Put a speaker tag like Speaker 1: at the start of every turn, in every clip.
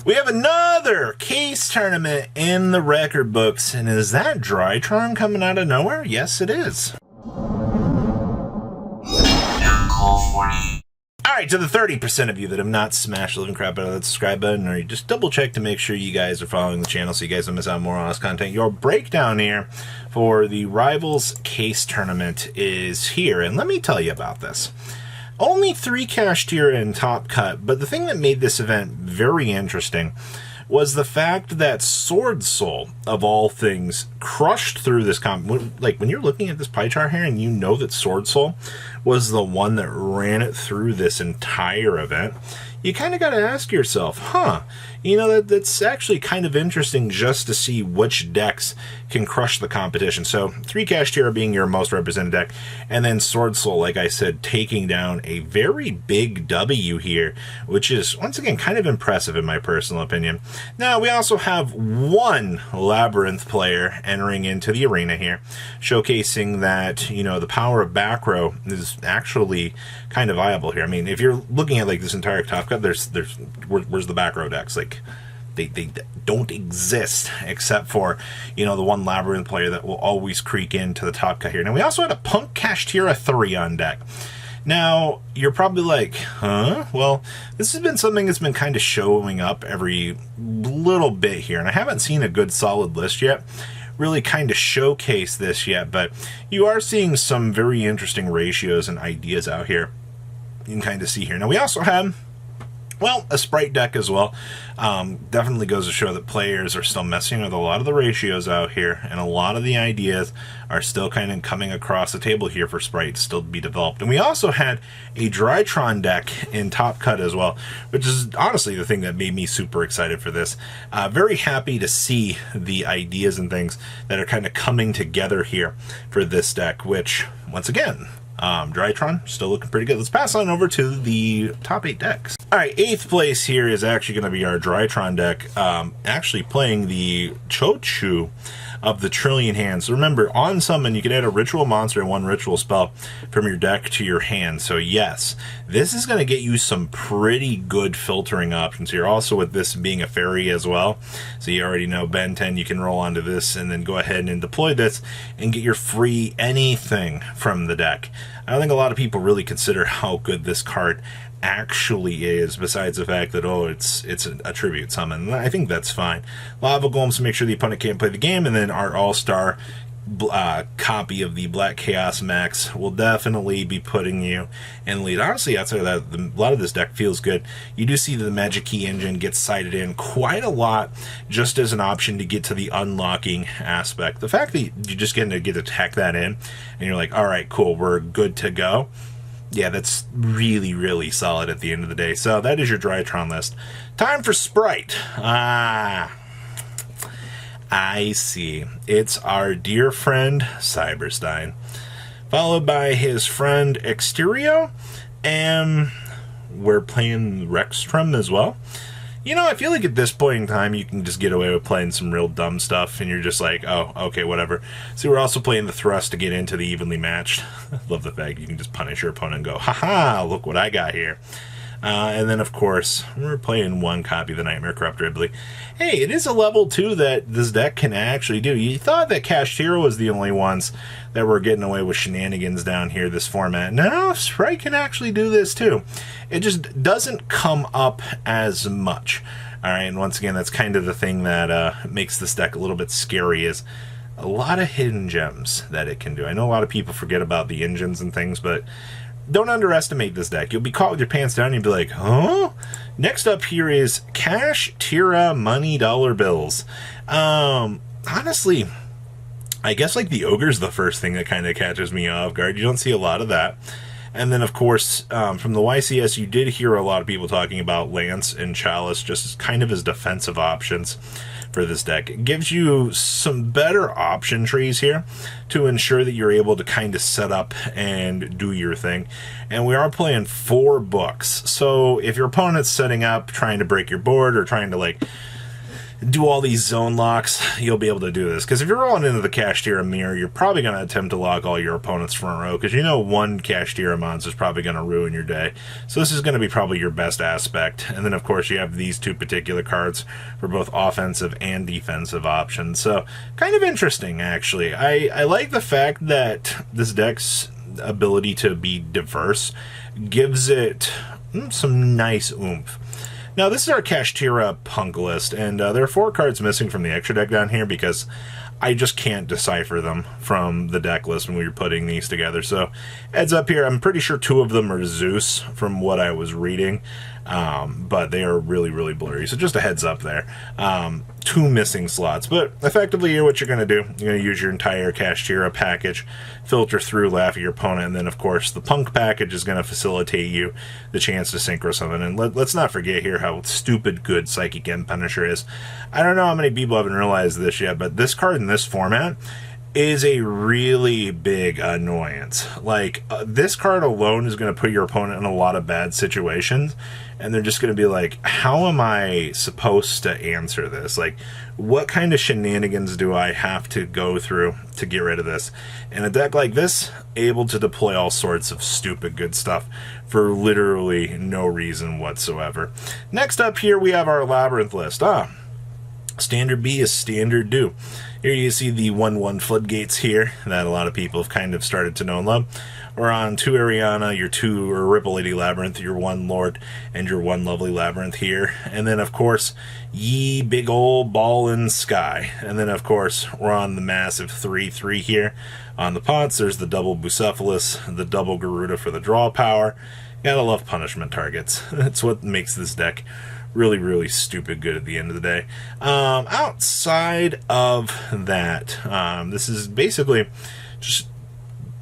Speaker 1: We have another case tournament in the record books, and is that Drytron coming out of nowhere? Yes, it is. Alright, to the 30% of you that have not smashed the living crap out of that subscribe button, or you just double check to make sure you guys are following the channel so you guys don't miss out on more honest content, your breakdown here for the Rivals Case Tournament is here, and let me tell you about this. Only 3 cash tier in Top Cut, but the thing that made this event very interesting was the fact that Sword Soul, of all things, crushed through this like, when you're looking at this pie chart here and you know that Sword Soul was the one that ran it through this entire event, you kind of got to ask yourself, you know, that's actually kind of interesting just to see which decks can crush the competition. So 3 cash tier being your most represented deck, and then Sword Soul, like I said, taking down a very big W here, which is, once again, kind of impressive in my personal opinion. Now, we also have one Labyrinth player entering into the arena here, showcasing that, you know, the power of back row is actually kind of viable here. I mean, if you're looking at, like, this entire Top Cut, where's the back row decks? Like, they don't exist except for, you know, the one Labyrinth player that will always creak into the Top Cut here. Now, we also had a Punk Kashtira 3 on deck. Now, you're probably like, well, this has been something that's been kind of showing up every little bit here, and I haven't seen a good solid list yet really kind of showcase this yet, but you are seeing some very interesting ratios and ideas out here you can kind of see here. Now, we also have, well, a Sprite deck as well. Definitely goes to show that players are still messing with a lot of the ratios out here, and a lot of the ideas are still kind of coming across the table here for Sprite to still be developed. And we also had a Drytron deck in Top Cut as well, which is honestly the thing that made me super excited for this. Very happy to see the ideas and things that are kind of coming together here for this deck, which, once again, Drytron still looking pretty good. Let's pass on over to the top 8 decks. Alright, 8th place here is actually going to be our Drytron deck, actually playing the Chochu of the Trillion Hands. So remember, on summon, you can add a ritual monster and 1 ritual spell from your deck to your hand. So yes, this is going to get you some pretty good filtering options here. Also, with this being a fairy as well, so you already know Ben 10, you can roll onto this and then go ahead and deploy this and get your free anything from the deck. I don't think a lot of people really consider how good this card actually is, besides the fact that, oh, it's a tribute summon. I think that's fine. Lava Golems to make sure the opponent can't play the game, and then our all-star copy of the Black Chaos Max will definitely be putting you in lead. Honestly, outside of that, a lot of this deck feels good. You do see that the Magic Key engine gets cited in quite a lot just as an option to get to the unlocking aspect. The fact that you just get to tack that in, and you're like, all right, cool, we're good to go. Yeah, that's really, really solid at the end of the day. So that is your Drytron list. Time for Sprite. I see. It's our dear friend Cyberstein, followed by his friend Exterio, and we're playing Rextrum as well. You know, I feel like at this point in time, you can just get away with playing some real dumb stuff, and you're just like, oh, okay, whatever. So we're also playing the Thrust to get into the evenly matched. Love the fact you can just punish your opponent and go, haha, look what I got here. And then, of course, we're playing 1 copy of the Nightmare Corruptor Ridley. Hey, it is a level 2 that this deck can actually do. You thought that Kashtira was the only ones that were getting away with shenanigans down here this format. No, Sprite can actually do this too. It just doesn't come up as much. Alright, and once again, that's kind of the thing that makes this deck a little bit scary, is a lot of hidden gems that it can do. I know a lot of people forget about the engines and things, but don't underestimate this deck. You'll be caught with your pants down and you'll be like, huh? Next up here is Kashtira Money Dollar Bills. Honestly, I guess like the Ogre's the first thing that kind of catches me off guard. You don't see a lot of that. And then, of course, from the YCS, you did hear a lot of people talking about Lance and Chalice just as kind of as defensive options for this deck. It gives you some better option trees here to ensure that you're able to kind of set up and do your thing. And we are playing 4 books. So if your opponent's setting up, trying to break your board, or trying to, like, do all these zone locks, you'll be able to do this. Because if you're rolling into the Kashtira mirror, you're probably going to attempt to lock all your opponents front row, because you know one Kashtira monster is probably going to ruin your day. So this is going to be probably your best aspect. And then, of course, you have these two particular cards for both offensive and defensive options. So kind of interesting, actually. I like the fact that this deck's ability to be diverse gives it some nice oomph. Now, this is our Kashtira Punk list, and there are 4 cards missing from the extra deck down here because I just can't decipher them from the deck list when we were putting these together. So, heads up here, I'm pretty sure 2 of them are Zeus from what I was reading, but they are really, really blurry. So just a heads up there. 2 missing slots, but effectively here what you're going to do, you're going to use your entire Kashtira package, filter through, laugh at your opponent, and then of course the Punk package is going to facilitate you the chance to synchro summon. And let's not forget here how stupid good Psychic End Punisher is. I don't know how many people haven't realized this yet, but this card in this format is a really big annoyance. Like, this card alone is going to put your opponent in a lot of bad situations, and they're just going to be like, how am I supposed to answer this? Like, what kind of shenanigans do I have to go through to get rid of this? And a deck like this, able to deploy all sorts of stupid good stuff for literally no reason whatsoever. Next up here, we have our Labyrinth list. Standard B is standard do. Here you see the 1/1 floodgates here that a lot of people have kind of started to know and love. We're on 2 Ariana, your 2 Ripple Lady Labyrinth, your 1 Lord, and your 1 Lovely Labyrinth here. And then, of course, ye big old ball in sky. And then, of course, we're on the massive 3/3 here. On the pots, there's the double Bucephalus, the double Garuda for the draw power. Gotta love punishment targets. That's what makes this deck really, really stupid good at the end of the day. Outside of that, this is basically just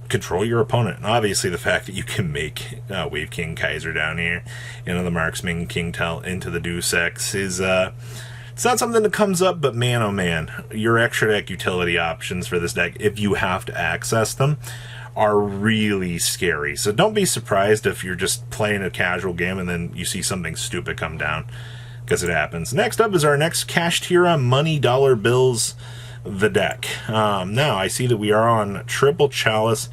Speaker 1: control your opponent. And obviously the fact that you can make Wave King Kaiser down here, the Marksman King Tell into the Deus Ex is it's not something that comes up, but man oh man, your extra deck utility options for this deck, if you have to access them, are really scary. So don't be surprised if you're just playing a casual game and then you see something stupid come down, because it happens. Next up is our next Kashtira Money Dollar Bills, the deck. Now I see that we are on Triple Chalice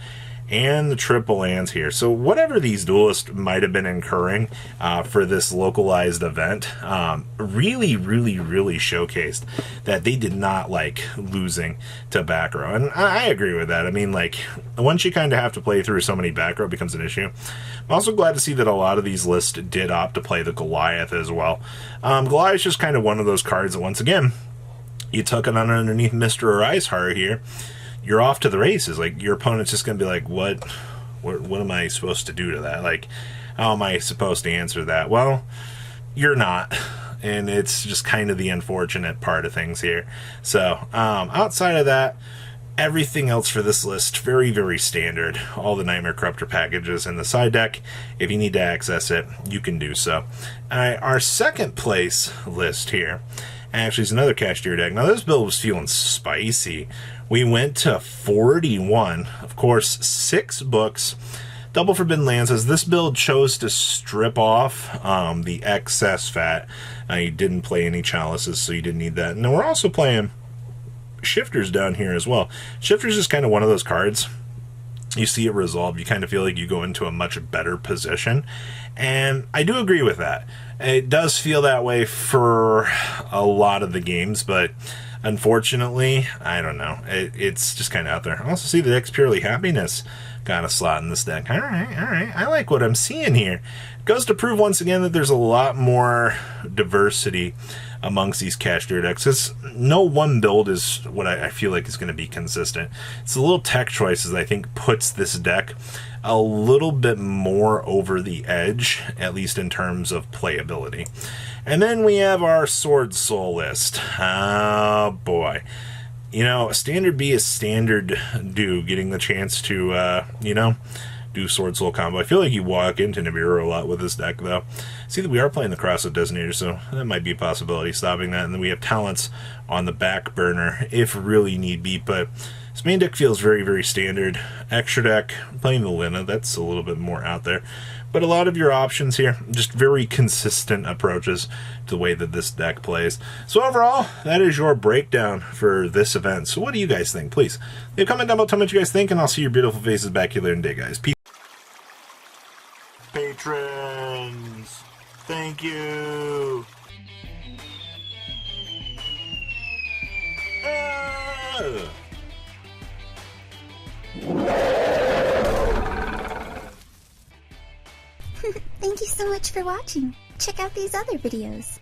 Speaker 1: and the Triple Lands here. So whatever these duelists might have been incurring for this localized event, really, really, really showcased that they did not like losing to back row. And I agree with that. I mean, like, once you kind of have to play through so many back row, it becomes an issue. I'm also glad to see that a lot of these lists did opt to play the Goliath as well. Goliath's just kind of one of those cards that, once again, you tuck it underneath Mr. or Iceheart here, you're off to the races. Like, your opponent's just going to be like, what am I supposed to do to that? Like, how am I supposed to answer that? Well, you're not. And it's just kind of the unfortunate part of things here. So, outside of that, everything else for this list, very, very standard. All the Nightmare Corruptor packages in the side deck. If you need to access it, you can do so. Our second place list here actually is another Kashtira deck. Now, this build was feeling spicy. We went to 41. Of course, 6 books. Double Forbidden Lands, as this build chose to strip off the excess fat. You didn't play any chalices, so you didn't need that. And then we're also playing Shifters down here as well. Shifters is kind of one of those cards. You see it resolve, you kind of feel like you go into a much better position. And I do agree with that. It does feel that way for a lot of the games, but unfortunately, I don't know. It's just kind of out there. I also see the deck's Purely Happiness got a slot in this deck. All right. I like what I'm seeing here. It goes to prove once again that there's a lot more diversity amongst these Kashtira decks. Because no one build is what I feel like is going to be consistent. It's the little tech choices I think puts this deck a little bit more over the edge, at least in terms of playability. And then we have our Sword Soul list. Oh boy. Standard B is standard do, getting the chance to, do Sword Soul combo. I feel like you walk into Nibiru a lot with this deck, though. See that we are playing the Crossroad Designator, so that might be a possibility, stopping that. And then we have talents on the back burner, if really need be. But This main deck feels very, very standard. Extra deck, playing the Lina, that's a little bit more out there. But a lot of your options here, just very consistent approaches to the way that this deck plays. So overall, that is your breakdown for this event. So what do you guys think? Please leave a comment down below, tell me what you guys think, and I'll see your beautiful faces back here later in the day, guys. Peace. Patrons, thank you.
Speaker 2: Thank you so much for watching. Check out these other videos.